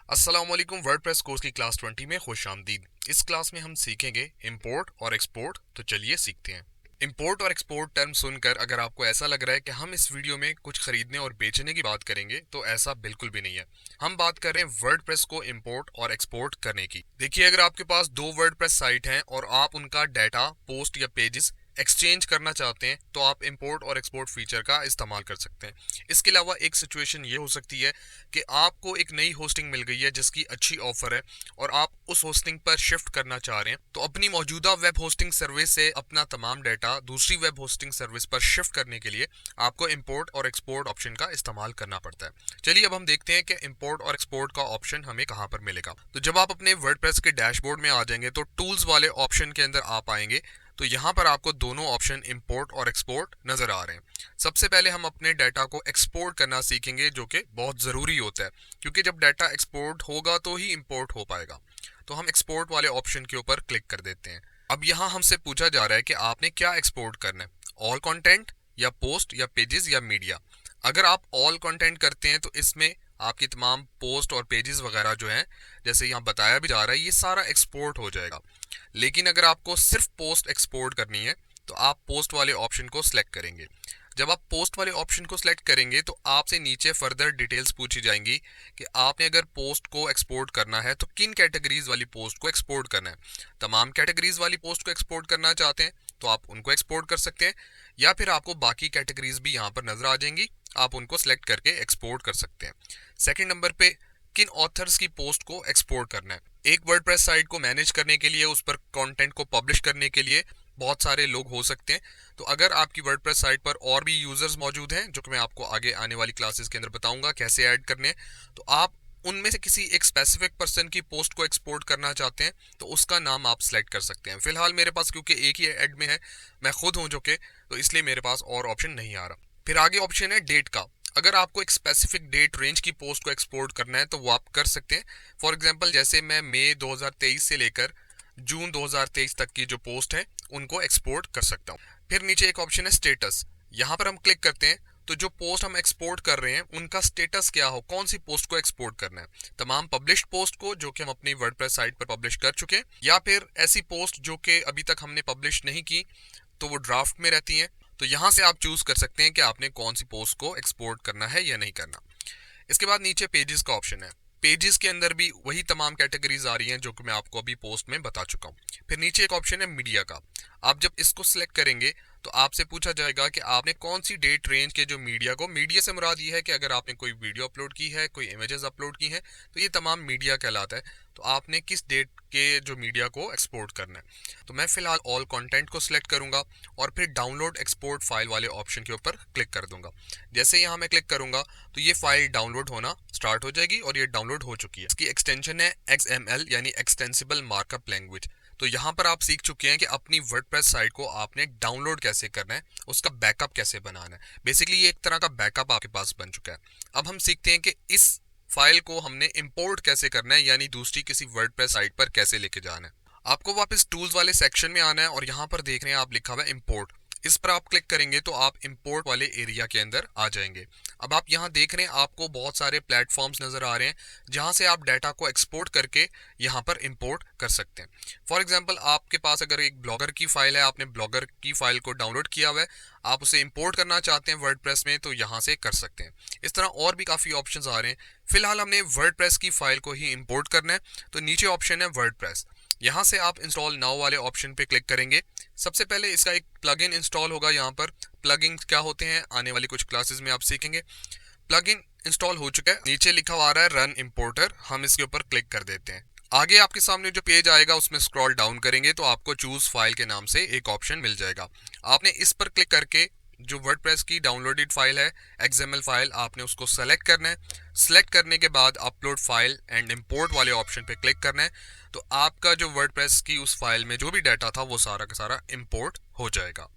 अस्सलाम वालेकुम। WordPress course की क्लास 20 में खुश आमदीद। इस क्लास में हम सीखेंगे इंपोर्ट और एक्सपोर्ट। तो चलिए सीखते हैं। इंपोर्ट और एक्सपोर्ट टर्म सुनकर अगर आपको ऐसा लग रहा है कि हम इस वीडियो में कुछ खरीदने और बेचने की बात करेंगे, तो ऐसा बिल्कुल भी नहीं है। हम बात कर रहे हैं वर्डप्रेस को इंपोर्ट और एक्सपोर्ट करने की। देखिए, अगर आपके पास दो वर्डप्रेस साइट हैं और आप उनका डाटा, पोस्ट या पेजेस एक्सचेंज करना चाहते हैं, तो आप इंपोर्ट और एक्सपोर्ट फीचर का इस्तेमाल कर सकते हैं। इसके अलावा एक सिचुएशन ये हो सकती है कि आपको एक नई होस्टिंग मिल गई है जिसकी अच्छी ऑफर है और आप उस होस्टिंग पर शिफ्ट करना चाह रहे हैं, तो अपनी मौजूदा वेब होस्टिंग सर्विस से अपना तमाम डाटा दूसरी वेब होस्टिंग सर्विस पर शिफ्ट करने के लिए आपको इंपोर्ट और एक्सपोर्ट ऑप्शन का इस्तेमाल करना पड़ता है। चलिए अब हम देखते हैं कि इंपोर्ट और एक्सपोर्ट का ऑप्शन हमें कहां पर मिलेगा। तो जब आप अपने वर्डप्रेस के डैशबोर्ड में आ जाएंगे तो टूल्स वाले ऑप्शन के अंदर आप आएंगे, तो यहाँ पर आपको दोनों ऑप्शन इंपोर्ट और एक्सपोर्ट नजर आ रहे हैं। सबसे पहले हम अपने डाटा को एक्सपोर्ट करना सीखेंगे, जो कि बहुत ज़रूरी होता है, क्योंकि जब डाटा एक्सपोर्ट होगा तो ही इंपोर्ट हो पाएगा। तो हम एक्सपोर्ट वाले ऑप्शन के ऊपर क्लिक कर देते हैं। अब यहाँ हमसे पूछा जा रहा है कि आपने क्या एक्सपोर्ट करना है, ऑल कंटेंट या पोस्ट या पेजेस या मीडिया। अगर आप ऑल कंटेंट करते हैं तो इसमें आपकी तमाम पोस्ट और पेजेस वगैरह जो हैं, जैसे यहाँ बताया भी जा रहा है, ये सारा एक्सपोर्ट हो जाएगा। लेकिन अगर आपको सिर्फ पोस्ट एक्सपोर्ट करनी है तो आप पोस्ट वाले ऑप्शन को सिलेक्ट करेंगे। जब आप पोस्ट वाले ऑप्शन को सिलेक्ट करेंगे तो आपसे नीचे फर्दर डिटेल्स पूछी जाएंगी कि आपने अगर पोस्ट को एक्सपोर्ट करना है तो किन कैटेगरीज वाली पोस्ट को एक्सपोर्ट करना है। तमाम कैटेगरीज वाली पोस्ट को एक्सपोर्ट करना चाहते हैं तो आप उनको एक्सपोर्ट कर सकते हैं, या फिर आपको बाकी कैटेगरीज भी यहाँ पर नजर आ जाएंगी, आप उनको सिलेक्ट करके एक्सपोर्ट कर सकते हैं। सेकेंड नंबर पे किन ऑथर्स की पोस्ट को एक्सपोर्ट करना है। एक वर्डप्रेस साइट को मैनेज करने के लिए, उस पर कंटेंट को पब्लिश करने के लिए बहुत सारे लोग हो सकते हैं। तो अगर आपकी वर्डप्रेस साइट पर और भी यूजर्स मौजूद हैं, जो कि मैं आपको आगे आने वाली क्लासेस के अंदर बताऊंगा कैसे ऐड करने हैं, तो आप उनमें से किसी एक स्पेसिफिक पर्सन की पोस्ट को एक्सपोर्ट करना चाहते हैं तो उसका नाम आप सिलेक्ट कर सकते हैं। फिलहाल मेरे पास क्योंकि एक ही ऐड में है, मैं खुद हूं जो कि, तो इसलिए मेरे पास और ऑप्शन नहीं आ रहा। फिर आगे ऑप्शन है डेट का। अगर आपको एक स्पेसिफिक डेट रेंज की पोस्ट को एक्सपोर्ट करना है तो वो आप कर सकते हैं। फॉर एग्जांपल, जैसे मैं मई 2023 से लेकर जून 2023 तक की जो पोस्ट है उनको एक्सपोर्ट कर सकता हूँ। फिर नीचे एक ऑप्शन है स्टेटस। यहाँ पर हम क्लिक करते हैं तो जो पोस्ट हम एक्सपोर्ट कर रहे हैं उनका स्टेटस क्या हो, कौन सी पोस्ट को एक्सपोर्ट करना है। तमाम पब्लिश्ड पोस्ट को जो कि हम अपनी वर्डप्रेस साइट पर पब्लिश कर चुके हैं, या फिर ऐसी पोस्ट जो कि अभी तक हमने पब्लिश नहीं की तो वो ड्राफ्ट में रहती हैं। तो यहाँ से आप चूज कर सकते हैं कि आपने कौन सी पोस्ट को एक्सपोर्ट करना है या नहीं करना। इसके बाद नीचे पेजेस का ऑप्शन है। पेजेस के अंदर भी वही तमाम कैटेगरीज आ रही हैं जो कि मैं आपको अभी पोस्ट में बता चुका हूँ। फिर नीचे एक ऑप्शन है मीडिया का। आप जब इसको सिलेक्ट करेंगे तो आपसे पूछा जाएगा कि आपने कौन सी डेट रेंज के जो मीडिया को, मीडिया से मुराद ये है कि अगर आपने कोई वीडियो अपलोड की है, कोई इमेजेस अपलोड की हैं, तो ये तमाम मीडिया कहलाता है। तो आपने किस डेट के जो मीडिया को एक्सपोर्ट करना है। तो मैं फिलहाल ऑल कंटेंट को सिलेक्ट करूंगा और फिर डाउनलोड एक्सपोर्ट फाइल वाले ऑप्शन के ऊपर क्लिक कर दूंगा। जैसे यहाँ मैं क्लिक करूंगा तो ये फाइल डाउनलोड होना स्टार्ट हो जाएगी और ये डाउनलोड हो चुकी है। इसकी एक्सटेंशन है XML यानी एक्सटेंसिबल मार्कअप लैंग्वेज। तो यहाँ पर आप सीख चुके हैं कि अपनी वर्डप्रेस साइट को आपने डाउनलोड कैसे करना है, उसका बैकअप कैसे बनाना है। बेसिकली ये एक तरह का बैकअप आपके पास बन चुका है। अब हम सीखते हैं कि इस फाइल को हमने इंपोर्ट कैसे करना है, यानी दूसरी किसी वर्डप्रेस साइट पर कैसे लेके जाना है। आपको वापस टूल्स वाले सेक्शन में आना है और यहाँ पर देख रहे हैं आप लिखा हुआ है इंपोर्ट। इस पर आप क्लिक करेंगे तो आप इंपोर्ट वाले एरिया के अंदर आ जाएंगे। अब आप यहाँ देख रहे हैं आपको बहुत सारे प्लेटफॉर्म्स नजर आ रहे हैं जहाँ से आप डाटा को एक्सपोर्ट करके यहाँ पर इंपोर्ट कर सकते हैं। फॉर एग्जांपल, आपके पास अगर एक ब्लॉगर की फाइल है, आपने ब्लॉगर की फाइल को डाउनलोड किया हुआ है, आप उसे इंपोर्ट करना चाहते हैं वर्डप्रेस में, तो यहाँ से कर सकते हैं। इस तरह और भी काफ़ी ऑप्शंस आ रहे हैं। फिलहाल हमने वर्डप्रेस की फाइल को ही इंपोर्ट करना है, तो नीचे ऑप्शन है वर्डप्रेस। यहाँ से आप इंस्टॉल नाउ वाले ऑप्शन पे क्लिक करेंगे। सबसे पहले इसका एक प्लगइन इंस्टॉल होगा। यहाँ पर प्लगइन क्या होते हैं आने वाली कुछ क्लासेस में आप सीखेंगे। प्लगइन इंस्टॉल हो चुका है, नीचे लिखा हुआ आ रहा है रन इंपोर्टर। हम इसके ऊपर क्लिक कर देते हैं। आगे आपके सामने जो पेज आएगा उसमें स्क्रॉल डाउन करेंगे तो आपको चूज फाइल के नाम से एक ऑप्शन मिल जाएगा। आपने इस पर क्लिक करके जो वर्डप्रेस की डाउनलोडेड फाइल है, XML फाइल, आपने उसको सेलेक्ट करना है। सेलेक्ट करने के बाद अपलोड फाइल एंड इंपोर्ट वाले ऑप्शन पे क्लिक करना है। तो आपका जो वर्डप्रेस की उस फाइल में जो भी डाटा था वो सारा का सारा इंपोर्ट हो जाएगा।